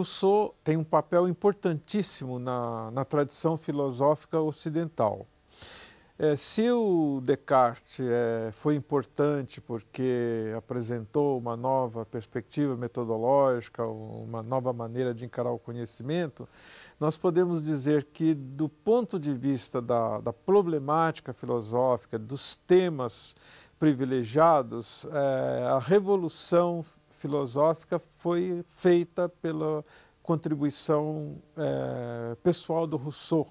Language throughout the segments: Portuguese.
Rousseau tem um papel importantíssimo na tradição filosófica ocidental. Se o Descartes foi importante porque apresentou uma nova perspectiva metodológica, uma nova maneira de encarar o conhecimento, nós podemos dizer que, do ponto de vista da problemática filosófica, dos temas privilegiados, a revolução filosófica foi feita pela contribuição pessoal do Rousseau.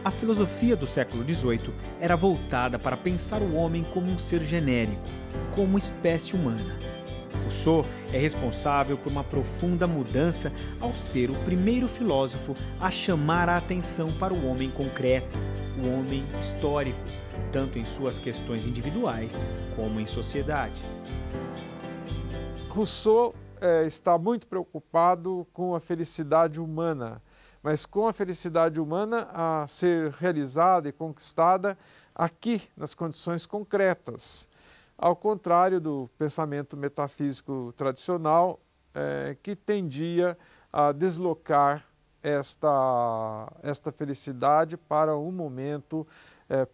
A filosofia do século XVIII era voltada para pensar o homem como um ser genérico, como espécie humana. Rousseau é responsável por uma profunda mudança ao ser o primeiro filósofo a chamar a atenção para o homem concreto, o homem histórico, tanto em suas questões individuais como em sociedade. Rousseau está muito preocupado com a felicidade humana, mas com a felicidade humana a ser realizada e conquistada aqui, nas condições concretas, ao contrário do pensamento metafísico tradicional, que tendia a deslocar esta felicidade para um momento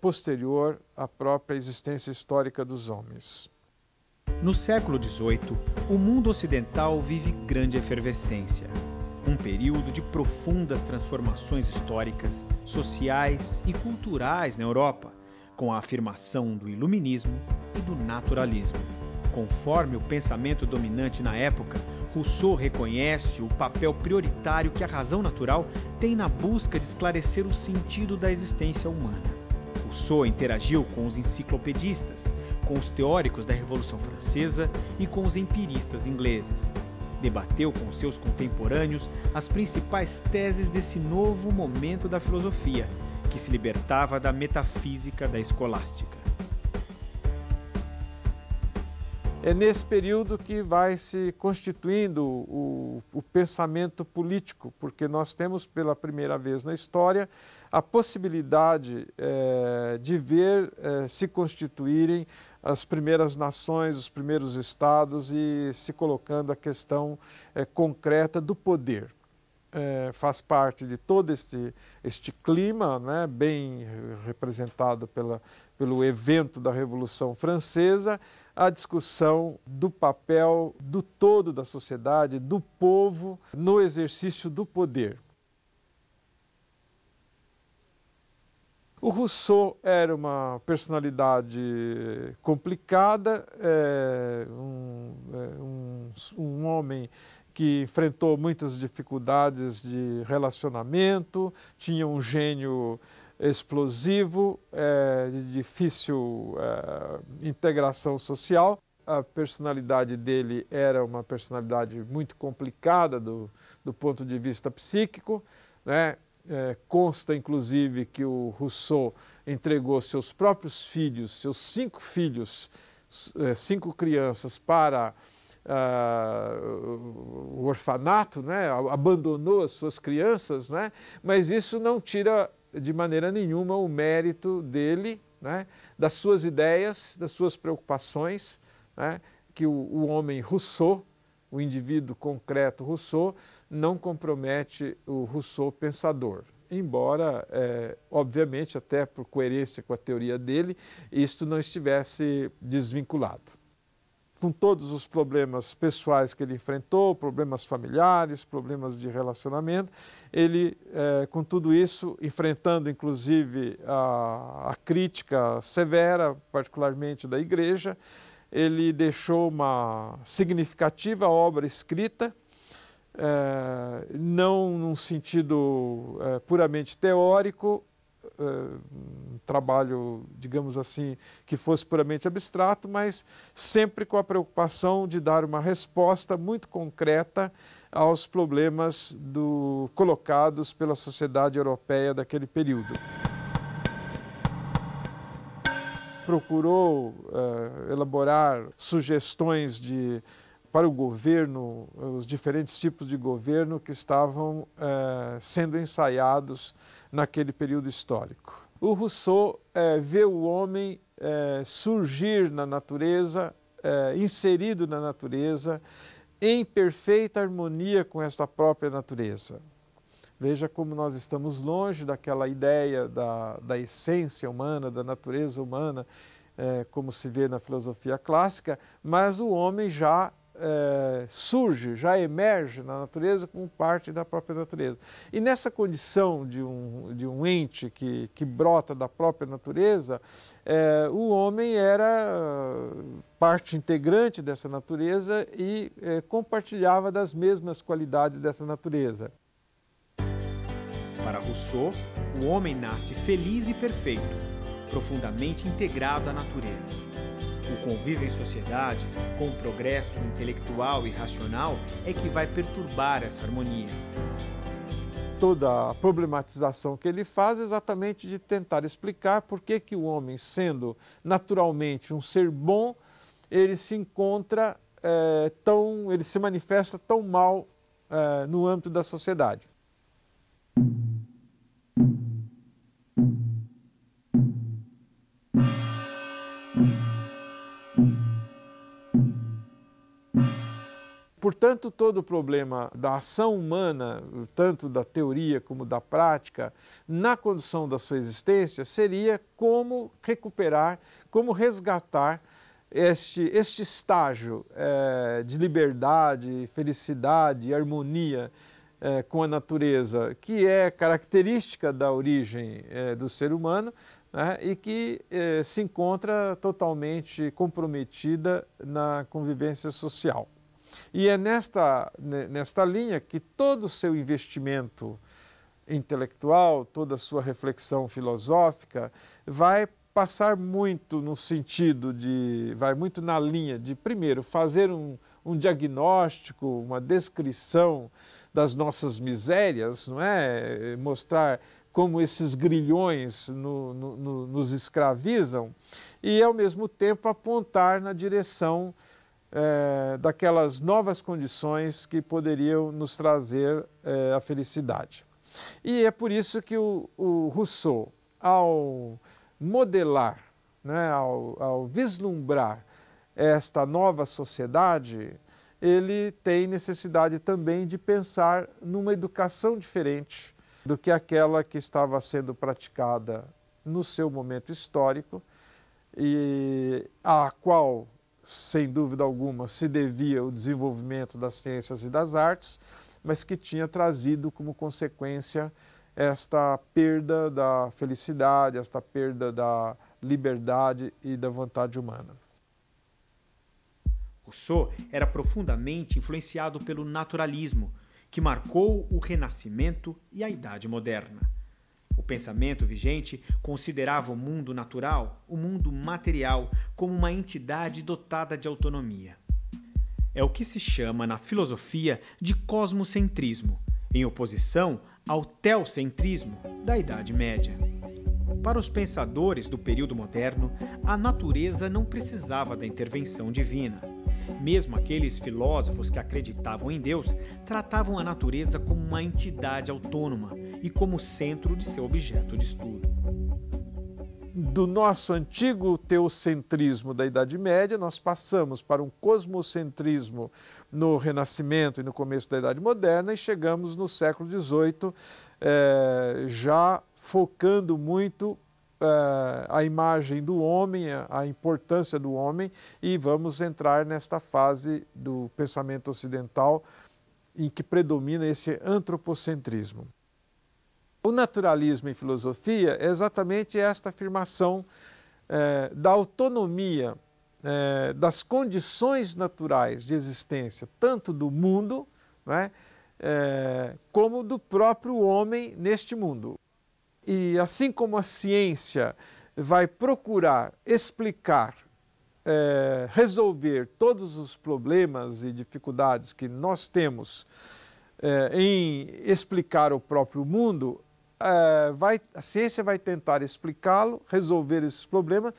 posterior à própria existência histórica dos homens. No século XVIII, o mundo ocidental vive grande efervescência. Um período de profundas transformações históricas, sociais e culturais na Europa, com a afirmação do iluminismo e do naturalismo. Conforme o pensamento dominante na época, Rousseau reconhece o papel prioritário que a razão natural tem na busca de esclarecer o sentido da existência humana. Rousseau interagiu com os enciclopedistas, com os teóricos da Revolução Francesa e com os empiristas ingleses. Debateu com seus contemporâneos as principais teses desse novo momento da filosofia, que se libertava da metafísica da escolástica. É nesse período que vai se constituindo o pensamento político, porque nós temos pela primeira vez na história a possibilidade de ver se constituírem as primeiras nações, os primeiros estados e se colocando a questão concreta do poder. Faz parte de todo este clima, né, bem representado pelo evento da Revolução Francesa, a discussão do papel do todo da sociedade, do povo, no exercício do poder. O Rousseau era uma personalidade complicada, um homem que enfrentou muitas dificuldades de relacionamento, tinha um gênio explosivo, de difícil integração social. A personalidade dele era uma personalidade muito complicada do ponto de vista psíquico, né? Consta, inclusive, que o Rousseau entregou seus próprios filhos, seus 5 filhos, 5 crianças, para o orfanato, né? Abandonou as suas crianças, né? Mas isso não tira de maneira nenhuma o mérito dele, né? Das suas ideias, das suas preocupações, né? Que o homem Rousseau, o indivíduo concreto Rousseau, não compromete o Rousseau pensador. Embora, obviamente, até por coerência com a teoria dele, isto não estivesse desvinculado. Com todos os problemas pessoais que ele enfrentou, problemas familiares, problemas de relacionamento, ele, com tudo isso, enfrentando inclusive a crítica severa, particularmente da Igreja, ele deixou uma significativa obra escrita, não num sentido puramente teórico, um trabalho, digamos assim, que fosse puramente abstrato, mas sempre com a preocupação de dar uma resposta muito concreta aos problemas colocados pela sociedade europeia daquele período. Procurou elaborar sugestões para o governo, os diferentes tipos de governo que estavam sendo ensaiados naquele período histórico. O Rousseau vê o homem surgir na natureza, inserido na natureza, em perfeita harmonia com essa própria natureza. Veja como nós estamos longe daquela ideia da essência humana, da natureza humana, como se vê na filosofia clássica, mas o homem já surge, já emerge na natureza como parte da própria natureza. E nessa condição de um ente que brota da própria natureza, o homem era parte integrante dessa natureza e compartilhava das mesmas qualidades dessa natureza. Para Rousseau, o homem nasce feliz e perfeito, profundamente integrado à natureza. O convívio em sociedade, com o progresso intelectual e racional, é que vai perturbar essa harmonia. Toda a problematização que ele faz é exatamente de tentar explicar por que o homem, sendo naturalmente um ser bom, ele se encontra ele se manifesta tão mal no âmbito da sociedade. Portanto, todo o problema da ação humana, tanto da teoria como da prática, na condução da sua existência, seria como recuperar, como resgatar este estágio de liberdade, felicidade e harmonia com a natureza, que é característica da origem do ser humano, né, e que se encontra totalmente comprometida na convivência social. E é nesta linha que todo o seu investimento intelectual, toda a sua reflexão filosófica vai passar muito no sentido vai muito na linha de, primeiro, fazer um diagnóstico, uma descrição das nossas misérias, não é? Mostrar como esses grilhões nos escravizam e, ao mesmo tempo, apontar na direção daquelas novas condições que poderiam nos trazer a felicidade. E é por isso que o Rousseau, ao modelar, né, ao vislumbrar esta nova sociedade, ele tem necessidade também de pensar numa educação diferente do que aquela que estava sendo praticada no seu momento histórico e a qual, sem dúvida alguma, se devia o desenvolvimento das ciências e das artes, mas que tinha trazido como consequência esta perda da felicidade, esta perda da liberdade e da vontade humana. Rousseau era profundamente influenciado pelo naturalismo, que marcou o Renascimento e a Idade Moderna. O pensamento vigente considerava o mundo natural, o mundo material, como uma entidade dotada de autonomia. É o que se chama na filosofia de cosmocentrismo, em oposição ao teocentrismo da Idade Média. Para os pensadores do período moderno, a natureza não precisava da intervenção divina. Mesmo aqueles filósofos que acreditavam em Deus tratavam a natureza como uma entidade autônoma e como centro de seu objeto de estudo. Do nosso antigo teocentrismo da Idade Média, nós passamos para um cosmocentrismo no Renascimento e no começo da Idade Moderna e chegamos no século XVIII, já focando muito a imagem do homem, a importância do homem, e vamos entrar nesta fase do pensamento ocidental em que predomina esse antropocentrismo. O naturalismo em filosofia é exatamente esta afirmação da autonomia das condições naturais de existência, tanto do mundo, né, como do próprio homem neste mundo. E assim como a ciência vai procurar explicar, resolver todos os problemas e dificuldades que nós temos em explicar o próprio mundo, a ciência vai tentar explicá-lo, resolver esses problemas,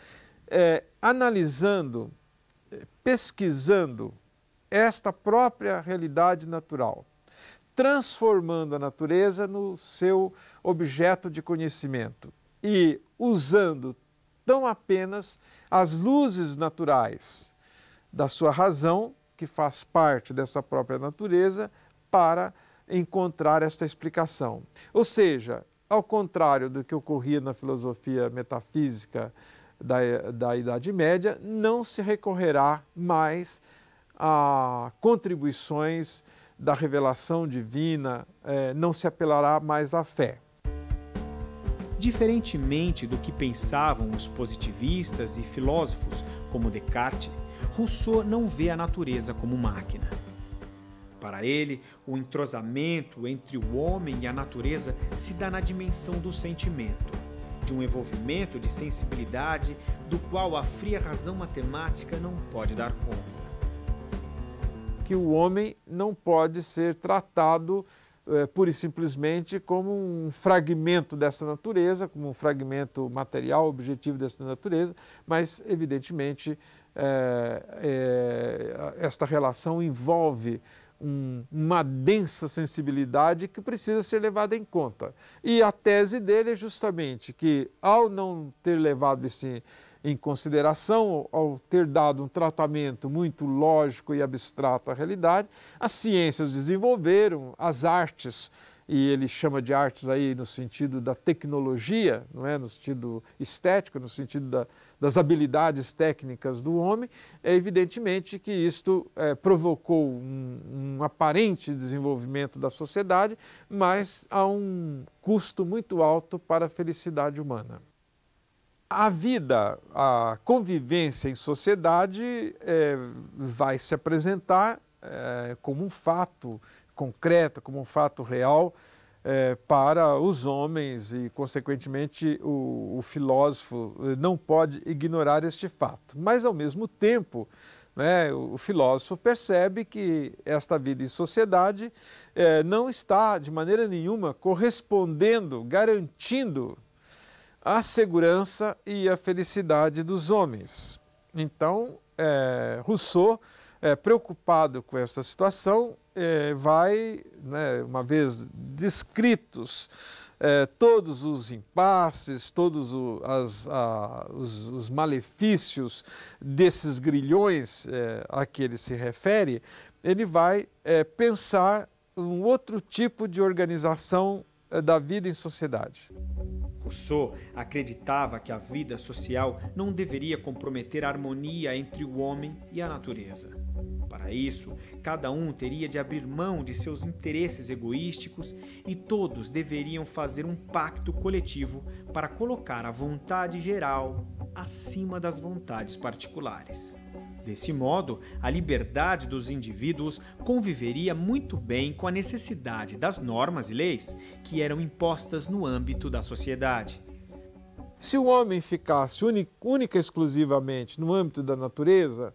analisando, pesquisando esta própria realidade natural, transformando a natureza no seu objeto de conhecimento e usando tão apenas as luzes naturais da sua razão que faz parte dessa própria natureza para encontrar esta explicação. Ou seja, ao contrário do que ocorria na filosofia metafísica da Idade Média, não se recorrerá mais a contribuições da revelação divina, não se apelará mais à fé. Diferentemente do que pensavam os positivistas e filósofos como Descartes, Rousseau não vê a natureza como máquina. Para ele, o entrosamento entre o homem e a natureza se dá na dimensão do sentimento, de um envolvimento de sensibilidade do qual a fria razão matemática não pode dar conta. Que o homem não pode ser tratado pura e simplesmente como um fragmento dessa natureza, como um fragmento material, objetivo dessa natureza, mas, evidentemente, esta relação envolve uma densa sensibilidade que precisa ser levada em conta. E a tese dele é justamente que, ao não ter levado isso em consideração, ao ter dado um tratamento muito lógico e abstrato à realidade, as ciências desenvolveram, as artes, e ele chama de artes aí no sentido da tecnologia, não é? No sentido estético, no sentido das habilidades técnicas do homem, é evidentemente que isto provocou um aparente desenvolvimento da sociedade, mas a um custo muito alto para a felicidade humana. A vida, a convivência em sociedade vai se apresentar como um fato concreto, como um fato real para os homens e, consequentemente, o filósofo não pode ignorar este fato. Mas, ao mesmo tempo, né, o filósofo percebe que esta vida em sociedade não está, de maneira nenhuma, correspondendo, garantindo a segurança e a felicidade dos homens. Então, Rousseau, preocupado com essa situação, vai, né, uma vez descritos todos os impasses, todos os malefícios desses grilhões a que ele se refere, ele vai pensar um outro tipo de organização da vida em sociedade. Rousseau acreditava que a vida social não deveria comprometer a harmonia entre o homem e a natureza. Para isso, cada um teria de abrir mão de seus interesses egoísticos e todos deveriam fazer um pacto coletivo para colocar a vontade geral acima das vontades particulares. Desse modo, a liberdade dos indivíduos conviveria muito bem com a necessidade das normas e leis que eram impostas no âmbito da sociedade. Se o homem ficasse única e exclusivamente no âmbito da natureza,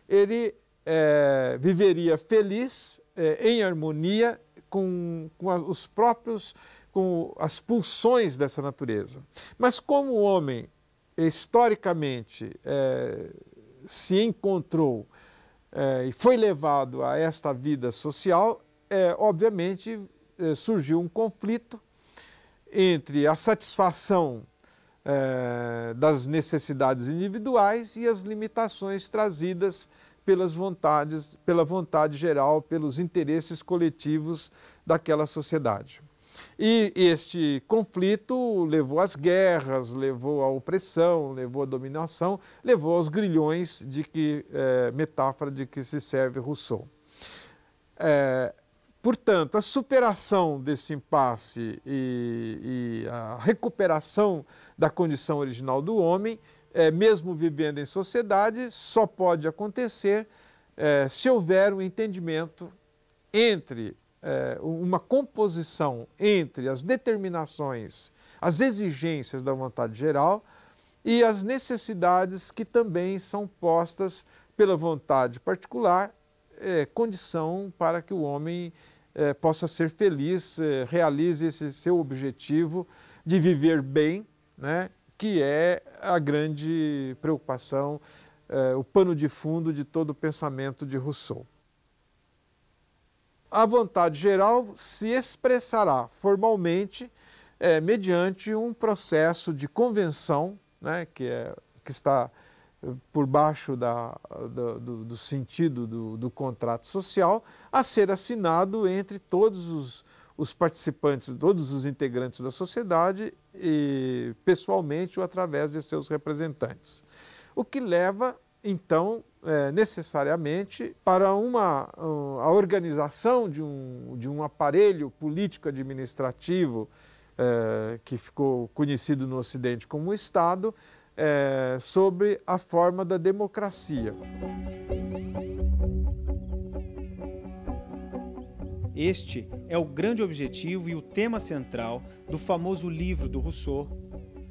ele viveria feliz, em harmonia com as pulsões dessa natureza. Mas como o homem, historicamente, se encontrou e foi levado a esta vida social, obviamente surgiu um conflito entre a satisfação das necessidades individuais e as limitações trazidas pela vontade geral, pelos interesses coletivos daquela sociedade. E este conflito levou às guerras, levou à opressão, levou à dominação, levou aos grilhões metáfora de que se serve Rousseau. Portanto, a superação desse impasse e a recuperação da condição original do homem, mesmo vivendo em sociedade, só pode acontecer se houver um entendimento entre uma composição entre as determinações, as exigências da vontade geral e as necessidades que também são postas pela vontade particular, condição para que o homem possa ser feliz, realize esse seu objetivo de viver bem, né, que é a grande preocupação, o pano de fundo de todo o pensamento de Rousseau. A vontade geral se expressará formalmente mediante um processo de convenção, né, que está por baixo do sentido do contrato social, a ser assinado entre todos os participantes, todos os integrantes da sociedade, e pessoalmente ou através de seus representantes. O que leva, então, necessariamente para a organização de um aparelho político-administrativo que ficou conhecido no Ocidente como Estado, sobre a forma da democracia. Este é o grande objetivo e o tema central do famoso livro do Rousseau,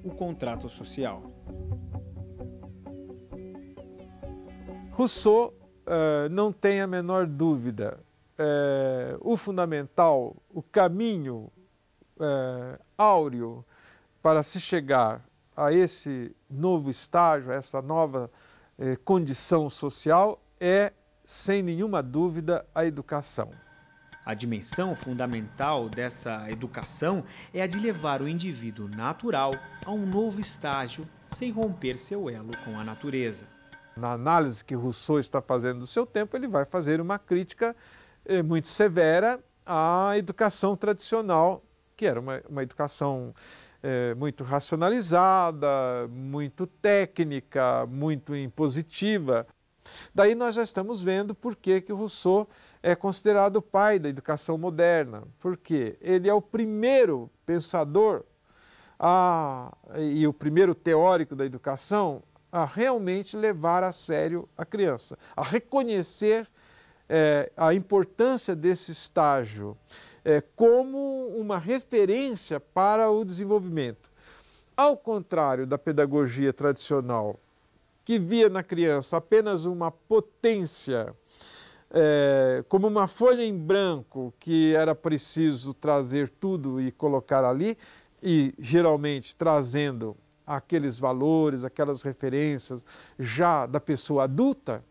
O Contrato Social. Rousseau não tem a menor dúvida. O fundamental, o caminho áureo para se chegar a esse novo estágio, a essa nova condição social, é, sem nenhuma dúvida, a educação. A dimensão fundamental dessa educação é a de levar o indivíduo natural a um novo estágio sem romper seu elo com a natureza. Na análise que Rousseau está fazendo do seu tempo, ele vai fazer uma crítica muito severa à educação tradicional, que era uma educação muito racionalizada, muito técnica, muito impositiva. Daí nós já estamos vendo por que o Rousseau é considerado o pai da educação moderna, porque ele é o primeiro pensador e o primeiro teórico da educação a realmente levar a sério a criança, a reconhecer a importância desse estágio como uma referência para o desenvolvimento. Ao contrário da pedagogia tradicional, que via na criança apenas uma potência, como uma folha em branco que era preciso trazer tudo e colocar ali, e geralmente trazendo aqueles valores, aquelas referências já da pessoa adulta,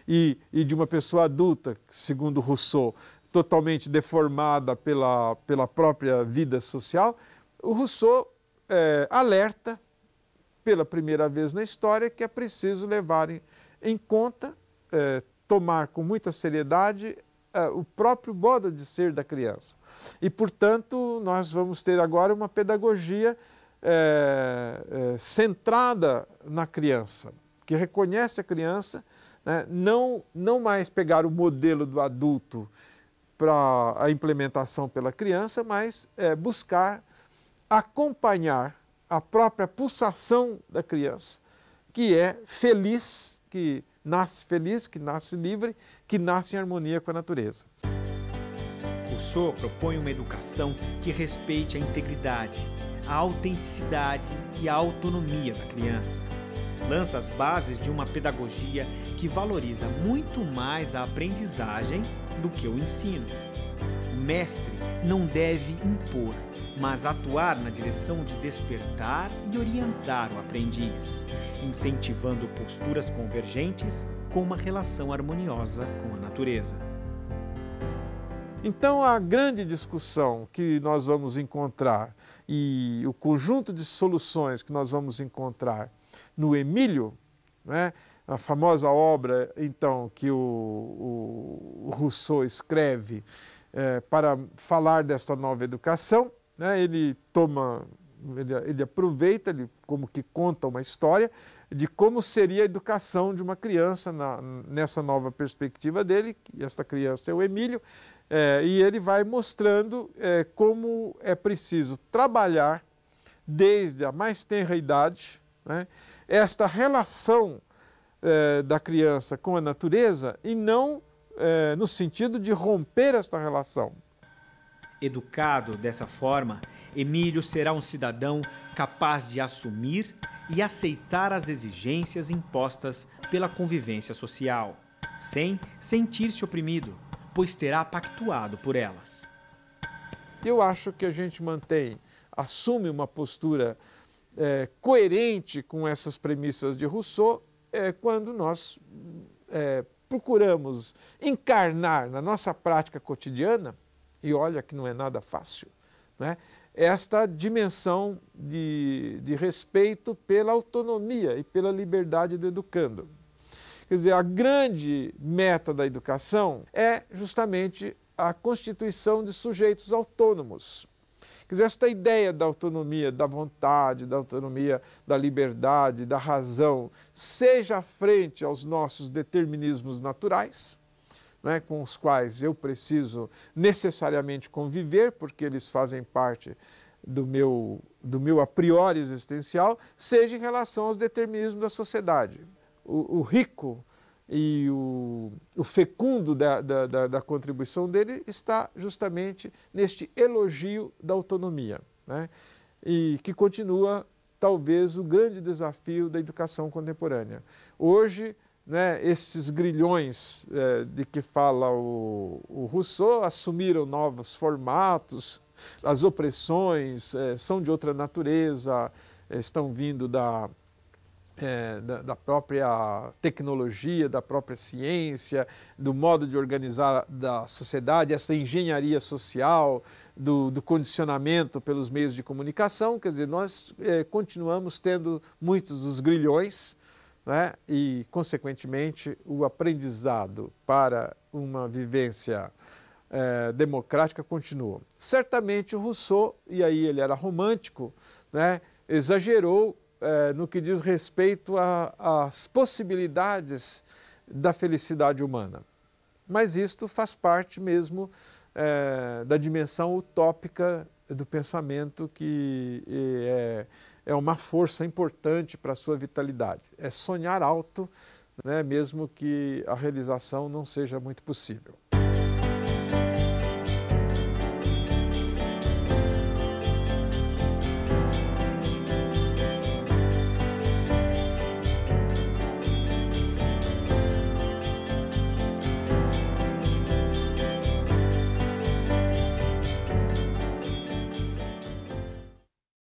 e de uma pessoa adulta, segundo Rousseau, totalmente deformada pela própria vida social. O Rousseau alerta pela primeira vez na história que é preciso levar em conta, tomar com muita seriedade o próprio modo de ser da criança. E, portanto, nós vamos ter agora uma pedagogia centrada na criança, que reconhece a criança, né? Não mais pegar o modelo do adulto para a implementação pela criança, mas buscar acompanhar a própria pulsação da criança, que é feliz, que nasce livre, que nasce em harmonia com a natureza. Rousseau propõe uma educação que respeite a integridade, a autenticidade e a autonomia da criança. Lança as bases de uma pedagogia que valoriza muito mais a aprendizagem do que o ensino. O mestre não deve impor, mas atuar na direção de despertar e orientar o aprendiz, incentivando posturas convergentes com uma relação harmoniosa com a natureza. Então, a grande discussão que nós vamos encontrar e o conjunto de soluções que nós vamos encontrar no Emílio, né, a famosa obra, então, que o Rousseau escreve para falar desta nova educação, né, ele aproveita, ele como que conta uma história de como seria a educação de uma criança nessa nova perspectiva dele, e esta criança é o Emílio, e ele vai mostrando como é preciso trabalhar desde a mais tenra idade, né, esta relação da criança com a natureza e não no sentido de romper esta relação. Educado dessa forma, Emílio será um cidadão capaz de assumir e aceitar as exigências impostas pela convivência social, sem sentir-se oprimido, pois terá pactuado por elas. Eu acho que a gente assume uma postura coerente com essas premissas de Rousseau quando nós procuramos encarnar na nossa prática cotidiana, e olha que não é nada fácil, né, esta dimensão de respeito pela autonomia e pela liberdade do educando. Quer dizer, a grande meta da educação é justamente a constituição de sujeitos autônomos. Quer dizer, esta ideia da autonomia, da vontade, da autonomia, da liberdade, da razão, seja frente aos nossos determinismos naturais, né, com os quais eu preciso necessariamente conviver, porque eles fazem parte do meu a priori existencial, seja em relação aos determinismos da sociedade. O rico e o fecundo da contribuição dele está justamente neste elogio da autonomia, né? E que continua talvez o grande desafio da educação contemporânea. Hoje, né, esses grilhões de que fala o Rousseau assumiram novos formatos, as opressões são de outra natureza, estão vindo da própria tecnologia, da própria ciência, do modo de organizar da sociedade, essa engenharia social, do condicionamento pelos meios de comunicação. Quer dizer, nós continuamos tendo muitos dos grilhões, né? E, consequentemente, o aprendizado para uma vivência democrática continua. Certamente o Rousseau, e aí ele era romântico, né, exagerou no que diz respeito às possibilidades da felicidade humana. Mas isto faz parte mesmo da dimensão utópica do pensamento, que é uma força importante para a sua vitalidade. É sonhar alto, né, mesmo que a realização não seja muito possível.